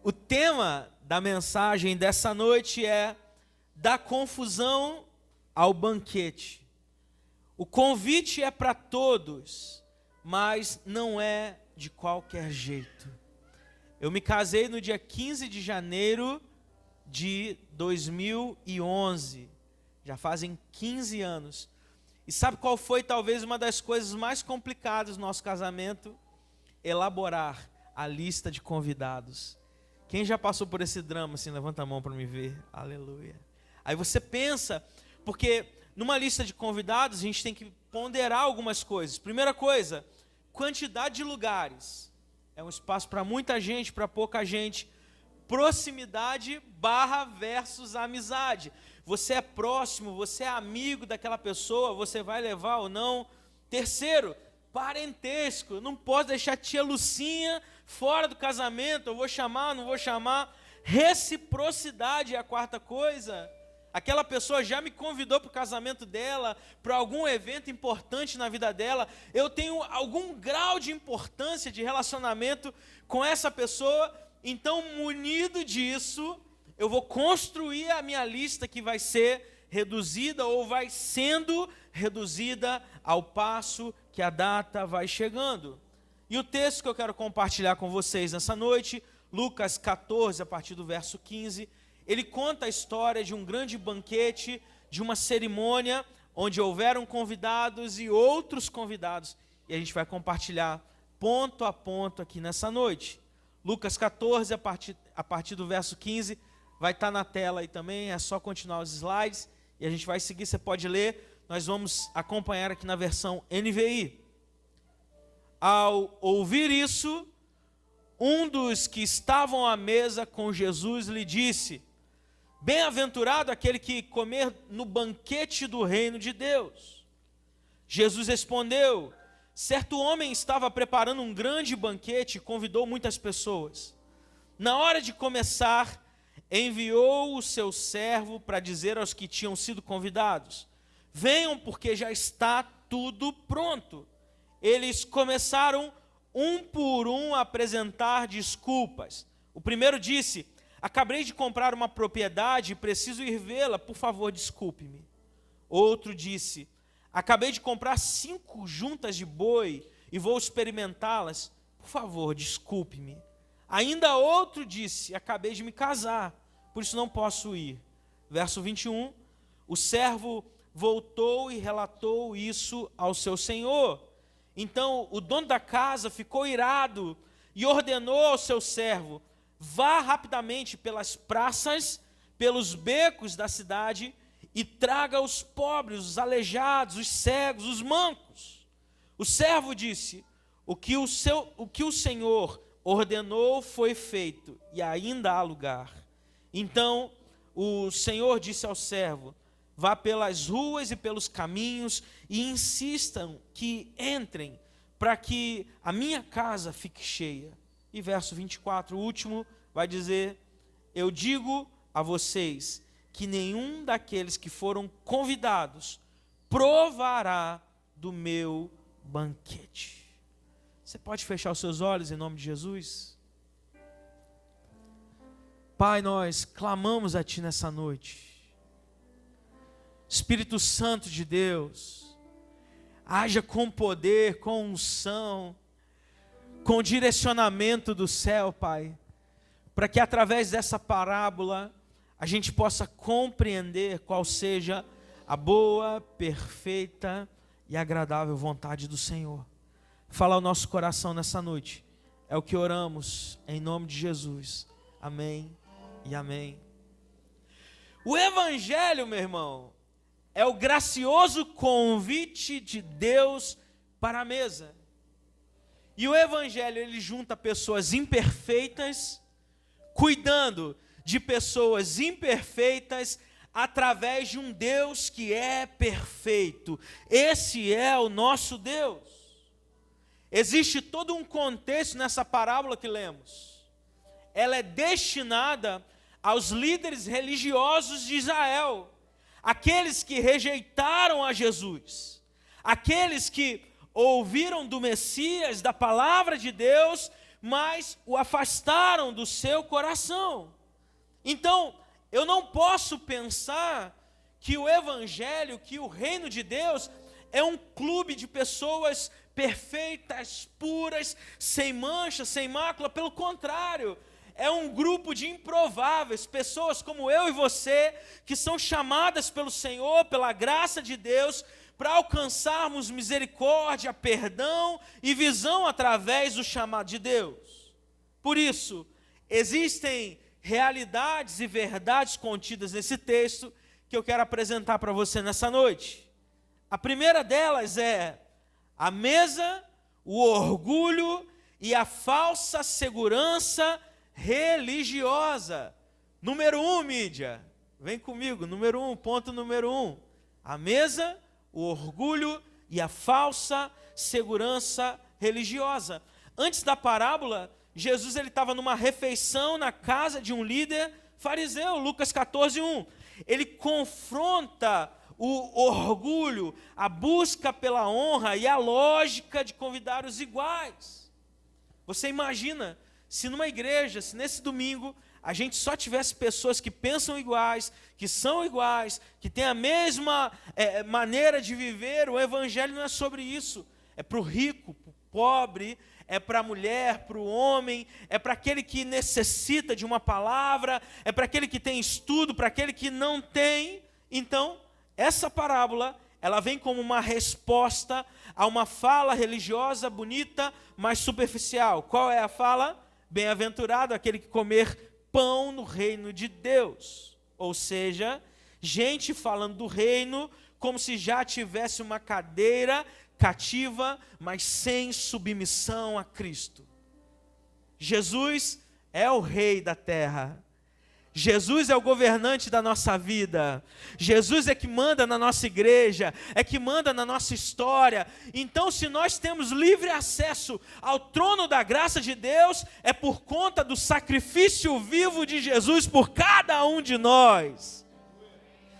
O tema da mensagem dessa noite é da confusão ao banquete. O convite é para todos, mas não é de qualquer jeito. Eu me casei no dia 15 de janeiro de 2011. Já fazem 15 anos. E sabe qual foi talvez uma das coisas mais complicadas do nosso casamento? Elaborar a lista de convidados. Quem já passou por esse drama, assim, levanta a mão para me ver. Aleluia. Aí você pensa, porque numa lista de convidados a gente tem que ponderar algumas coisas. Primeira coisa, quantidade de lugares. É um espaço para muita gente, para pouca gente. Proximidade versus amizade. Você é próximo, você é amigo daquela pessoa, você vai levar ou não. Terceiro, parentesco. Eu não posso deixar a tia Lucinha fora do casamento. Eu vou chamar, não vou chamar. Reciprocidade é a quarta coisa. Aquela pessoa já me convidou para o casamento dela, para algum evento importante na vida dela. Eu tenho algum grau de importância de relacionamento com essa pessoa. Então, munido disso, eu vou construir a minha lista que vai ser reduzida ou vai sendo reduzida ao passo que a data vai chegando. E o texto que eu quero compartilhar com vocês nessa noite, Lucas 14, a partir do verso 15, ele conta a história de um grande banquete, de uma cerimônia, onde houveram convidados e outros convidados. E a gente vai compartilhar ponto a ponto aqui nessa noite. Lucas 14, a partir do verso 15, vai estar na tela aí também, é só continuar os slides, e a gente vai seguir, você pode ler, nós vamos acompanhar aqui na versão NVI. Ao ouvir isso, um dos que estavam à mesa com Jesus lhe disse: bem-aventurado aquele que comer no banquete do reino de Deus. Jesus respondeu: certo homem estava preparando um grande banquete e convidou muitas pessoas. Na hora de começar, enviou o seu servo para dizer aos que tinham sido convidados: venham, porque já está tudo pronto. Eles começaram um por um a apresentar desculpas. O primeiro disse: acabei de comprar uma propriedade e preciso ir vê-la, por favor, desculpe-me. Outro disse: acabei de comprar 5 juntas de boi e vou experimentá-las, por favor, desculpe-me. Ainda outro disse: acabei de me casar, por isso não posso ir. Verso 21, o servo voltou e relatou isso ao seu senhor. Então o dono da casa ficou irado e ordenou ao seu servo: vá rapidamente pelas praças, pelos becos da cidade e traga os pobres, os aleijados, os cegos, os mancos. O servo disse: o que o Senhor ordenou foi feito, e ainda há lugar. Então o Senhor disse ao servo: vá pelas ruas e pelos caminhos e insistam que entrem, para que a minha casa fique cheia. E verso 24, o último, vai dizer: eu digo a vocês que nenhum daqueles que foram convidados provará do meu banquete. Você pode fechar os seus olhos em nome de Jesus? Pai, nós clamamos a Ti nessa noite. Espírito Santo de Deus, haja com poder, com unção, com direcionamento do céu, Pai, para que através dessa parábola a gente possa compreender qual seja a boa, perfeita e agradável vontade do Senhor. Fala ao nosso coração nessa noite, é o que oramos em nome de Jesus. Amém e amém. O Evangelho, meu irmão, é o gracioso convite de Deus para a mesa. E o Evangelho, ele junta pessoas imperfeitas, cuidando de pessoas imperfeitas, através de um Deus que é perfeito. Esse é o nosso Deus. Existe todo um contexto nessa parábola que lemos. Ela é destinada aos líderes religiosos de Israel, aqueles que rejeitaram a Jesus, aqueles que ouviram do Messias, da palavra de Deus, mas o afastaram do seu coração. Então, eu não posso pensar que o evangelho, que o reino de Deus é um clube de pessoas perfeitas, puras, sem mancha, sem mácula. Pelo contrário, é um grupo de improváveis, pessoas como eu e você, que são chamadas pelo Senhor, pela graça de Deus, para alcançarmos misericórdia, perdão e visão através do chamado de Deus. Por isso, existem realidades e verdades contidas nesse texto que eu quero apresentar para você nessa noite. A primeira delas é a mesa, o orgulho e a falsa segurança religiosa. Número 1, mídia, vem comigo, ponto número 1. A mesa, o orgulho e a falsa segurança religiosa. Antes da parábola, Jesus estava numa refeição na casa de um líder fariseu, Lucas 14:1. Ele confronta o orgulho, a busca pela honra e a lógica de convidar os iguais. Você imagina se numa igreja, se nesse domingo, a gente só tivesse pessoas que pensam iguais, que são iguais, que têm a mesma maneira de viver. O evangelho não é sobre isso. É para o rico, para o pobre, é para a mulher, para o homem, é para aquele que necessita de uma palavra, é para aquele que tem estudo, para aquele que não tem. Então, essa parábola, ela vem como uma resposta a uma fala religiosa bonita, mas superficial. Qual é a fala? Bem-aventurado aquele que comer pão no reino de Deus. Ou seja, gente falando do reino como se já tivesse uma cadeira cativa, mas sem submissão a Cristo. Jesus é o rei da terra. Jesus é o governante da nossa vida. Jesus é que manda na nossa igreja, é que manda na nossa história. Então, se nós temos livre acesso ao trono da graça de Deus, é por conta do sacrifício vivo de Jesus por cada um de nós.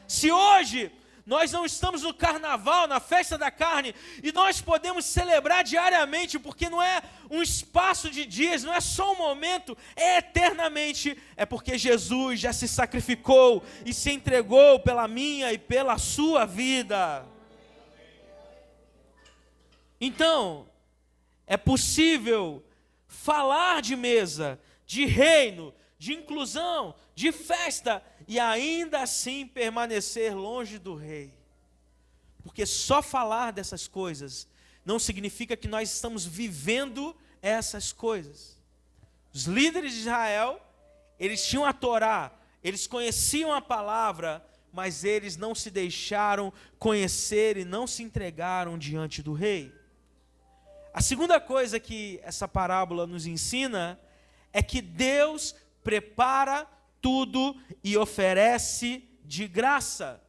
Se hoje nós não estamos no carnaval, na festa da carne, e nós podemos celebrar diariamente, porque não é um espaço de dias, não é só um momento, é eternamente, é porque Jesus já se sacrificou e se entregou pela minha e pela sua vida. Então, é possível falar de mesa, de reino, de inclusão, de festa, e ainda assim permanecer longe do rei. Porque só falar dessas coisas não significa que nós estamos vivendo essas coisas. Os líderes de Israel, eles tinham a Torá, eles conheciam a palavra, mas eles não se deixaram conhecer e não se entregaram diante do rei. A segunda coisa que essa parábola nos ensina é que Deus prepara tudo e oferece de graça.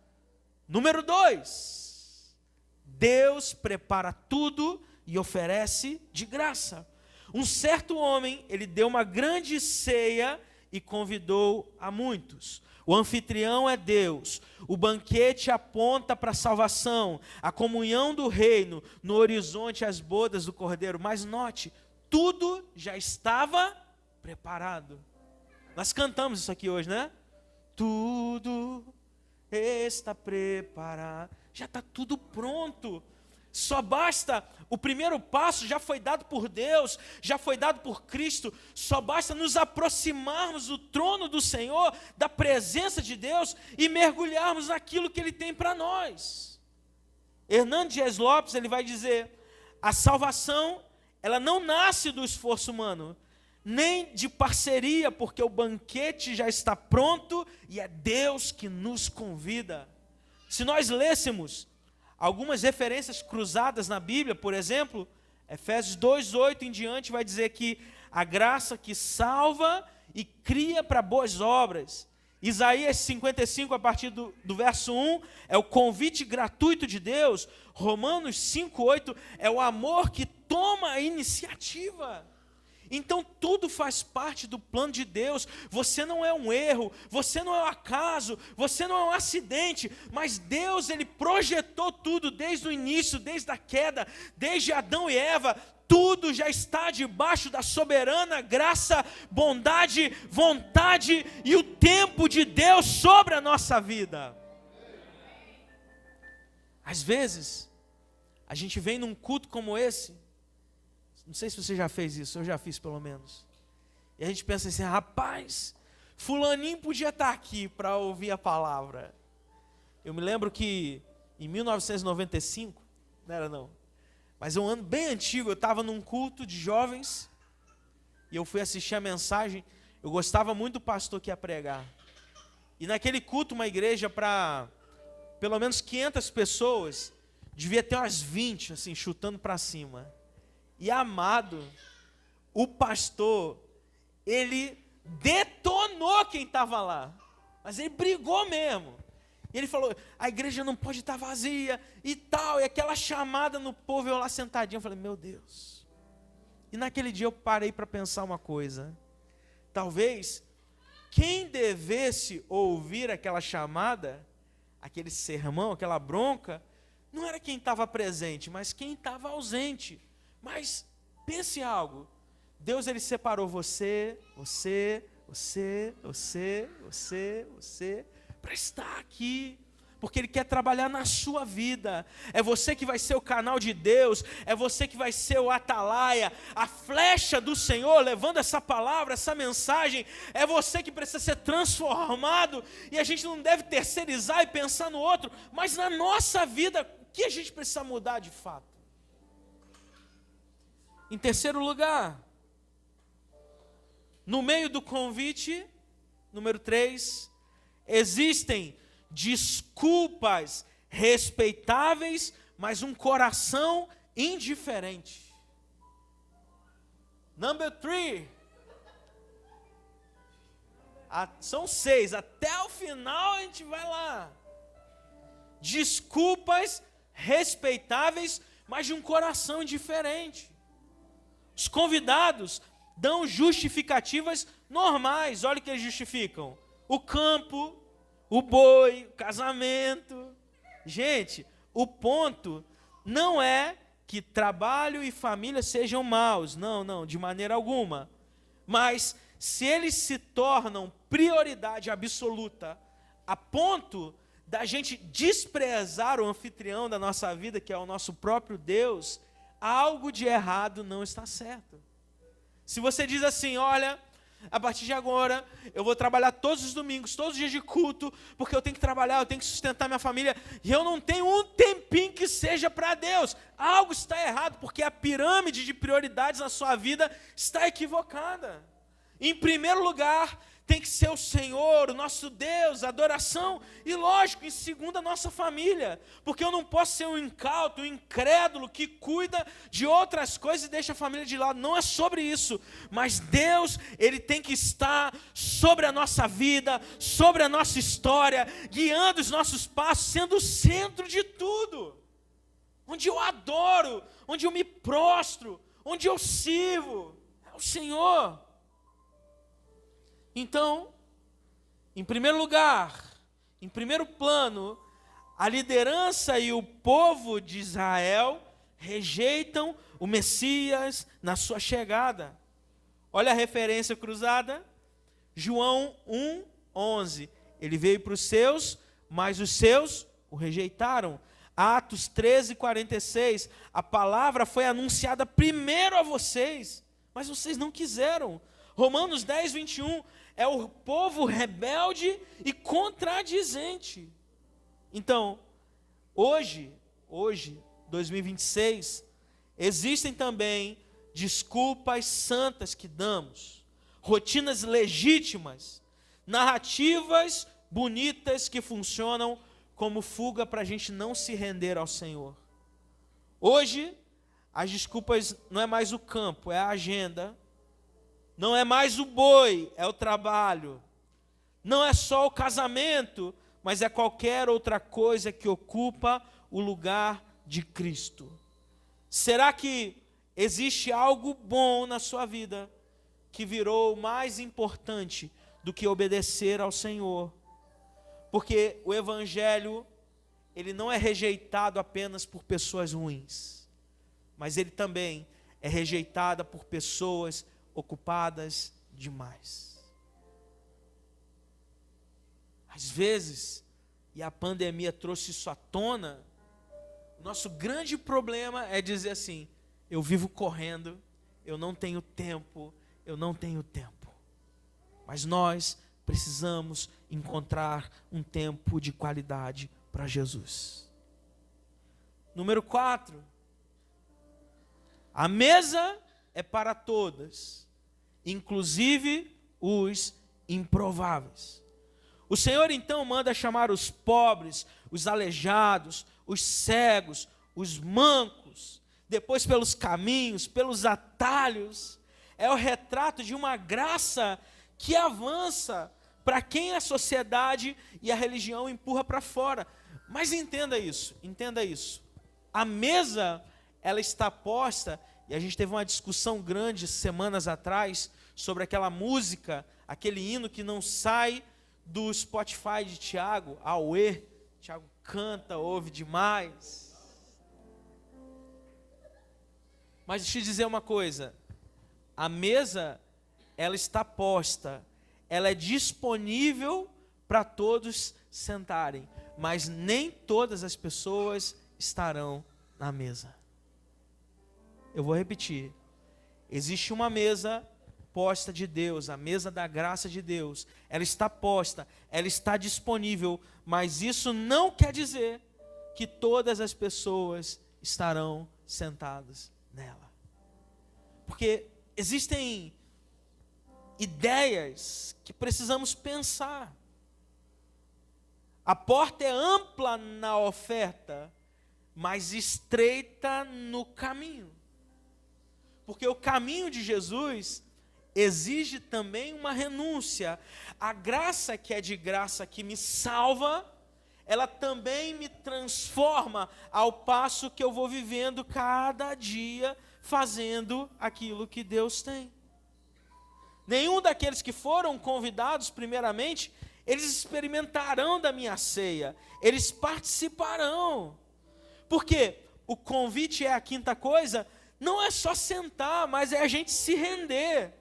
Número 2, Deus prepara tudo e oferece de graça. Um certo homem, ele deu uma grande ceia e convidou a muitos. O anfitrião é Deus, o banquete aponta para a salvação, a comunhão do reino, no horizonte as bodas do Cordeiro. Mas note, tudo já estava preparado. Nós cantamos isso aqui hoje, né? Tudo está preparado. Já está tudo pronto. Só basta, o primeiro passo já foi dado por Deus, já foi dado por Cristo. Só basta nos aproximarmos do trono do Senhor, da presença de Deus e mergulharmos naquilo que Ele tem para nós. Hernando Dias Lopes, ele vai dizer: a salvação, ela não nasce do esforço humano, nem de parceria, porque o banquete já está pronto e é Deus que nos convida. Se nós lêssemos algumas referências cruzadas na Bíblia, por exemplo, Efésios 2:8 em diante vai dizer que a graça que salva e cria para boas obras. Isaías 55, a partir do verso 1, é o convite gratuito de Deus. Romanos 5:8 é o amor que toma a iniciativa. Então tudo faz parte do plano de Deus. Você não é um erro, você não é um acaso, você não é um acidente, mas Deus, Ele projetou tudo desde o início, desde a queda, desde Adão e Eva. Tudo já está debaixo da soberana graça, bondade, vontade e o tempo de Deus sobre a nossa vida. Às vezes, a gente vem num culto como esse, não sei se você já fez isso, eu já fiz pelo menos, e a gente pensa assim, rapaz, fulaninho podia estar aqui para ouvir a palavra. Eu me lembro que em 1995, não era não, mas um ano bem antigo, eu estava num culto de jovens, e eu fui assistir a mensagem. Eu gostava muito do pastor que ia pregar, e naquele culto, uma igreja para pelo menos 500 pessoas, devia ter umas 20, assim, chutando para cima. E amado, o pastor, ele detonou quem estava lá, mas ele brigou mesmo. E ele falou, a igreja não pode estar vazia e tal, e aquela chamada no povo, eu lá sentadinho, eu falei, meu Deus. E naquele dia eu parei para pensar uma coisa, talvez quem devesse ouvir aquela chamada, aquele sermão, aquela bronca, não era quem estava presente, mas quem estava ausente. Mas pense em algo, Deus, Ele separou você, para estar aqui, porque Ele quer trabalhar na sua vida. É você que vai ser o canal de Deus, é você que vai ser o atalaia, a flecha do Senhor, levando essa palavra, essa mensagem. É você que precisa ser transformado, e a gente não deve terceirizar e pensar no outro, mas na nossa vida, o que a gente precisa mudar de fato? Em terceiro lugar, no meio do convite, número 3, existem desculpas respeitáveis, mas um coração indiferente. Number 3. São 6, até o final a gente vai lá. Desculpas respeitáveis, mas de um coração indiferente. Os convidados dão justificativas normais. Olha o que eles justificam: o campo, o boi, o casamento. Gente, o ponto não é que trabalho e família sejam maus, não, de maneira alguma. Mas se eles se tornam prioridade absoluta, a ponto da gente desprezar o anfitrião da nossa vida, que é o nosso próprio Deus, algo de errado não está certo. Se você diz assim, olha, a partir de agora, eu vou trabalhar todos os domingos, todos os dias de culto, porque eu tenho que trabalhar, eu tenho que sustentar minha família, e eu não tenho um tempinho que seja para Deus. Algo está errado, porque a pirâmide de prioridades na sua vida está equivocada. Em primeiro lugar, tem que ser o Senhor, o nosso Deus, a adoração, e lógico, em segundo, a nossa família, porque eu não posso ser um incauto, um incrédulo que cuida de outras coisas e deixa a família de lado. Não é sobre isso, mas Deus, Ele tem que estar sobre a nossa vida, sobre a nossa história, guiando os nossos passos, sendo o centro de tudo, onde eu adoro, onde eu me prostro, onde eu sirvo, é o Senhor. Então, em primeiro lugar, em primeiro plano, a liderança e o povo de Israel rejeitam o Messias na sua chegada. Olha a referência cruzada, João 1:11. Ele veio para os seus, mas os seus o rejeitaram. Atos 13:46. A palavra foi anunciada primeiro a vocês, mas vocês não quiseram. Romanos 10:21. É o povo rebelde e contradizente. Então, hoje, 2026, existem também desculpas santas que damos, rotinas legítimas, narrativas bonitas que funcionam como fuga para a gente não se render ao Senhor. Hoje, as desculpas não é mais o campo, é a agenda. Não é mais o boi, é o trabalho. Não é só o casamento, mas é qualquer outra coisa que ocupa o lugar de Cristo. Será que existe algo bom na sua vida que virou mais importante do que obedecer ao Senhor. Porque o Evangelho, ele não é rejeitado apenas por pessoas ruins, mas ele também é rejeitado por pessoas ocupadas demais. Às vezes, e a pandemia trouxe isso à tona, nosso grande problema é dizer assim: eu vivo correndo, eu não tenho tempo, eu não tenho tempo. Mas nós precisamos encontrar um tempo de qualidade para Jesus. Número 4. A mesa é para todas, inclusive os improváveis. O Senhor então manda chamar os pobres, os aleijados, os cegos, os mancos, depois pelos caminhos, pelos atalhos. É o retrato de uma graça que avança para quem a sociedade e a religião empurra para fora. Mas entenda isso. A mesa, ela está posta, e a gente teve uma discussão grande semanas atrás sobre aquela música, aquele hino que não sai do Spotify de Tiago, Auê. Tiago canta, ouve demais. Mas deixa eu dizer uma coisa, a mesa, ela está posta, ela é disponível para todos sentarem, mas nem todas as pessoas estarão na mesa. Eu vou repetir, existe uma mesa posta de Deus, a mesa da graça de Deus, ela está posta, ela está disponível, mas isso não quer dizer que todas as pessoas estarão sentadas nela. Porque existem ideias que precisamos pensar. A porta é ampla na oferta, mas estreita no caminho. Porque o caminho de Jesus exige também uma renúncia. A graça que é de graça, que me salva, ela também me transforma ao passo que eu vou vivendo cada dia, fazendo aquilo que Deus tem. Nenhum daqueles que foram convidados, primeiramente, eles experimentarão da minha ceia, eles participarão. Porque o convite é a quinta coisa, não é só sentar, mas é a gente se render.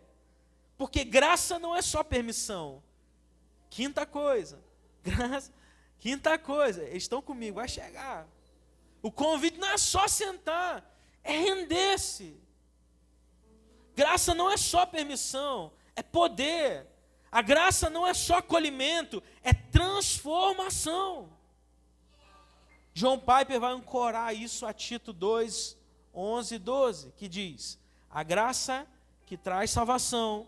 Porque graça não é só permissão. Quinta coisa, eles estão comigo, vai chegar. O convite não é só sentar, é render-se. Graça não é só permissão, é poder. A graça não é só acolhimento, é transformação. John Piper vai ancorar isso a Tito 2, 11 e 12, que diz: a graça que traz salvação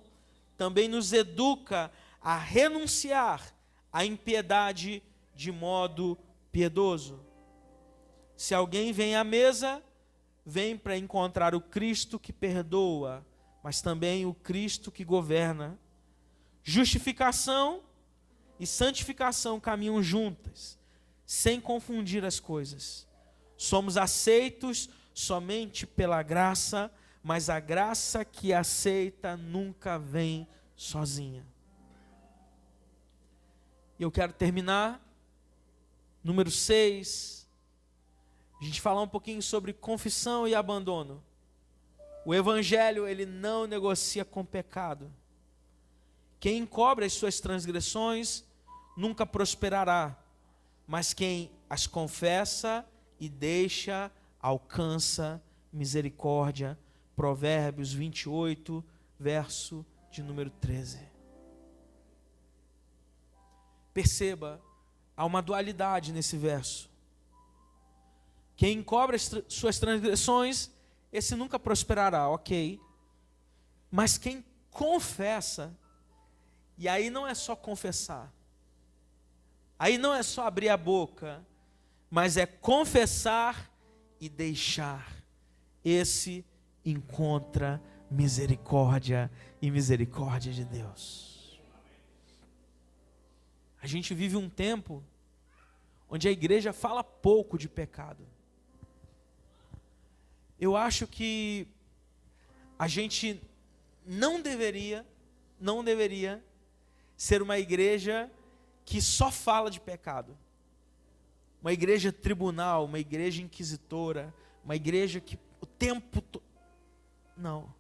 também nos educa a renunciar à impiedade de modo piedoso. Se alguém vem à mesa, vem para encontrar o Cristo que perdoa, mas também o Cristo que governa. Justificação e santificação caminham juntas, sem confundir as coisas. Somos aceitos somente pela graça, mas a graça que aceita nunca vem sozinha. E eu quero terminar, número 6, a gente falar um pouquinho sobre confissão e abandono. O Evangelho, ele não negocia com pecado. Quem encobre as suas transgressões nunca prosperará, mas quem as confessa e deixa, alcança misericórdia. Provérbios 28, verso de número 13. Perceba, há uma dualidade nesse verso. Quem encobre as suas transgressões, esse nunca prosperará, ok. Mas quem confessa, e aí não é só confessar, aí não é só abrir a boca, mas é confessar e deixar, esse encontra misericórdia e misericórdia de Deus. A gente vive um tempo onde a igreja fala pouco de pecado. Eu acho que a gente não deveria ser uma igreja que só fala de pecado. Uma igreja tribunal, uma igreja inquisitora, uma igreja que o tempo todo... Não.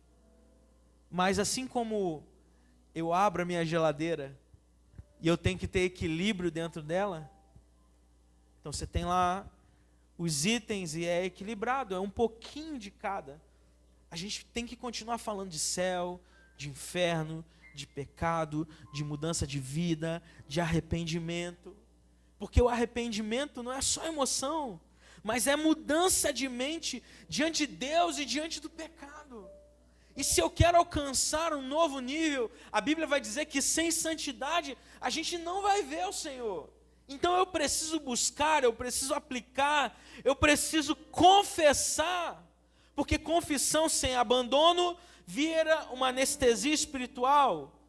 Mas assim como eu abro a minha geladeira e eu tenho que ter equilíbrio dentro dela, então você tem lá os itens e é equilibrado, é um pouquinho de cada. A gente tem que continuar falando de céu, de inferno, de pecado, de mudança de vida, de arrependimento. Porque o arrependimento não é só emoção, mas é mudança de mente diante de Deus e diante do pecado. E se eu quero alcançar um novo nível, a Bíblia vai dizer que sem santidade a gente não vai ver o Senhor. Então eu preciso buscar, eu preciso aplicar, eu preciso confessar. Porque confissão sem abandono vira uma anestesia espiritual.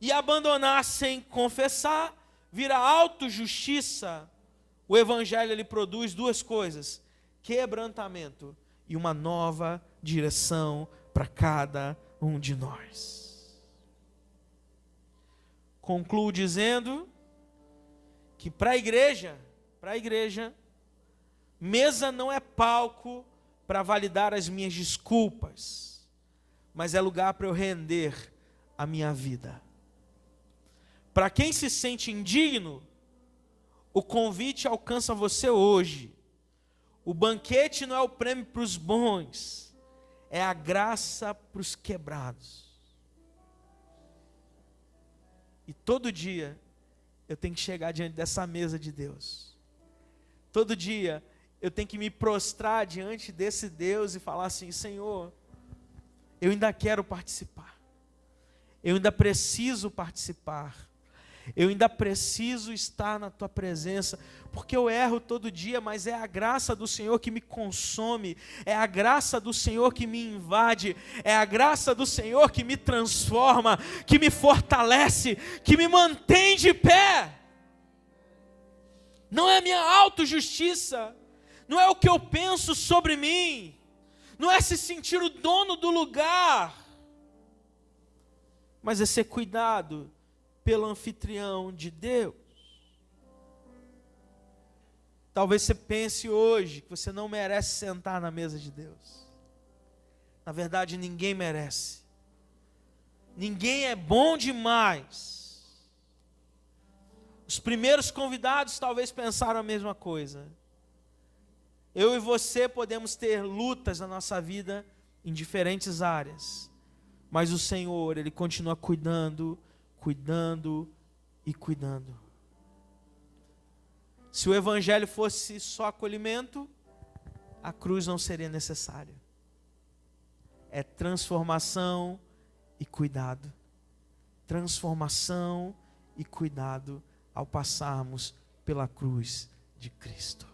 E abandonar sem confessar vira autojustiça. O Evangelho ele produz duas coisas: quebrantamento e uma nova direção para cada um de nós. Concluo dizendo que para a igreja, mesa não é palco para validar as minhas desculpas, mas é lugar para eu render a minha vida. Para quem se sente indigno, o convite alcança você hoje. O banquete não é o prêmio para os bons, é a graça para os quebrados. E todo dia eu tenho que chegar diante dessa mesa de Deus. Todo dia eu tenho que me prostrar diante desse Deus e falar assim: Senhor, eu ainda quero participar. Eu ainda preciso participar. Eu ainda preciso estar na tua presença, porque eu erro todo dia, mas é a graça do Senhor que me consome, é a graça do Senhor que me invade, é a graça do Senhor que me transforma, que me fortalece, que me mantém de pé. Não é a minha autojustiça, não é o que eu penso sobre mim, não é se sentir o dono do lugar, mas é ser cuidado pelo anfitrião de Deus. Talvez você pense hoje que você não merece sentar na mesa de Deus. Na verdade, ninguém merece. Ninguém é bom demais. Os primeiros convidados talvez pensaram a mesma coisa. Eu e você podemos ter lutas na nossa vida em diferentes áreas, mas o Senhor, Ele continua cuidando e cuidando. Se o Evangelho fosse só acolhimento, a cruz não seria necessária. É transformação e cuidado. Transformação e cuidado ao passarmos pela cruz de Cristo.